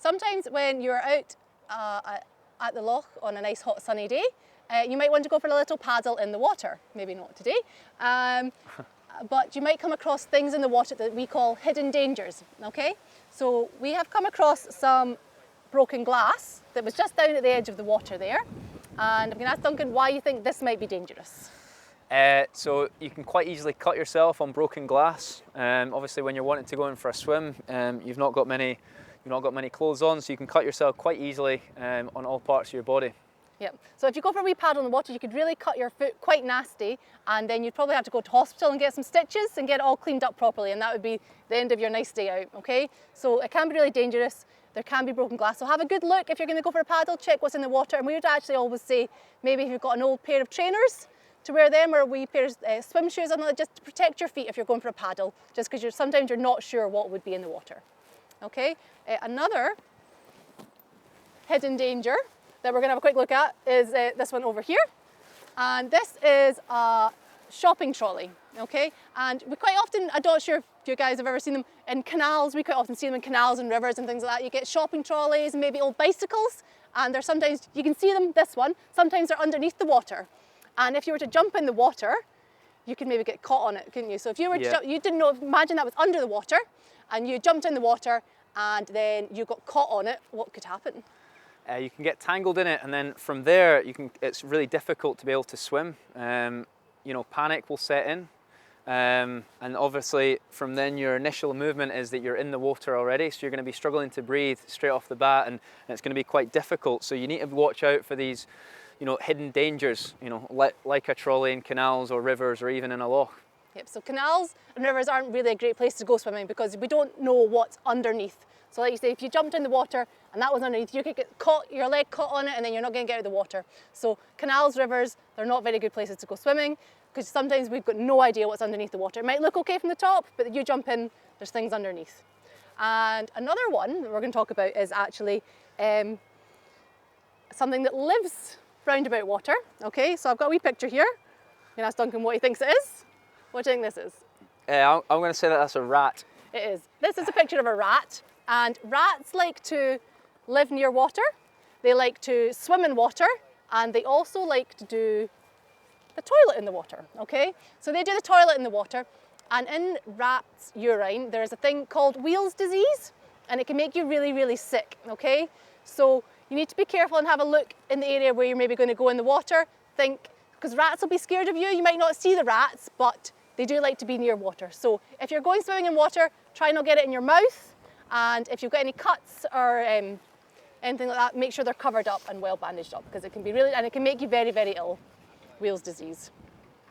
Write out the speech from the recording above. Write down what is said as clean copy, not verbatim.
Sometimes when you're out at the loch on a nice hot sunny day, you might want to go for a little paddle in the water. Maybe not today, but you might come across things in the water that we call hidden dangers, okay? So we have come across some broken glass that was just down at the edge of the water there. And I'm going to ask Duncan why you think this might be dangerous. So you can quite easily cut yourself on broken glass. Obviously when you're wanting to go in for a swim, you've not got many clothes on, so you can cut yourself quite easily on all parts of your body. Yep. So if you go for a wee paddle in the water, you could really cut your foot quite nasty, and then you'd probably have to go to hospital and get some stitches and get it all cleaned up properly, and that would be the end of your nice day out, okay? So it can be really dangerous. There can be broken glass, so have a good look if you're going to go for a paddle, check what's in the water. And we would actually always say, maybe if you've got an old pair of trainers, to wear them, or a wee pair of swim shoes, just to protect your feet if you're going for a paddle, just because sometimes you're not sure what would be in the water. Okay, another hidden danger that we're going to have a quick look at is this one over here. And this is a shopping trolley, okay? And we quite often, I'm not sure if you guys have ever seen them in canals, we quite often see them in canals and rivers and things like that. You get shopping trolleys and maybe old bicycles, and they're sometimes, you can see them, this one, sometimes they're underneath the water. And if you were to jump in the water, you could maybe get caught on it, couldn't you? So if you were to jump, you didn't know, imagine that was under the water, and you jumped in the water, and then you got caught on it, what could happen? You can get tangled in it, and then from there, it's really difficult to be able to swim. You know, panic will set in. And obviously from then your initial movement is that you're in the water already, so you're going to be struggling to breathe straight off the bat, and it's going to be quite difficult. So you need to watch out for these, you know, hidden dangers, you know, like a trolley in canals or rivers or even in a loch. Yep, so canals and rivers aren't really a great place to go swimming because we don't know what's underneath. So like you say, if you jumped in the water and that was underneath, you could get caught, your leg caught on it, and then you're not going to get out of the water. So canals, rivers, they're not very good places to go swimming because sometimes we've got no idea what's underneath the water. It might look okay from the top, but you jump in, there's things underneath. And another one that we're going to talk about is actually something that lives round about water. Okay, so I've got a wee picture here. I'm going to ask Duncan what he thinks it is. What do you think this is? I'm going to say that that's a rat. It is. This is a picture of a rat, and rats like to live near water. They like to swim in water, and they also like to do the toilet in the water, okay? So they do the toilet in the water, and in rats' urine, there's a thing called Weil's disease, and it can make you really, really sick, okay? So you need to be careful and have a look in the area where you're maybe going to go in the water. Think, because rats will be scared of you. You might not see the rats, but they do like to be near water. So if you're going swimming in water, try not get it in your mouth. And if you've got any cuts or anything like that, make sure they're covered up and well bandaged up, because it can be really, and it can make you very, very ill. Weil's disease.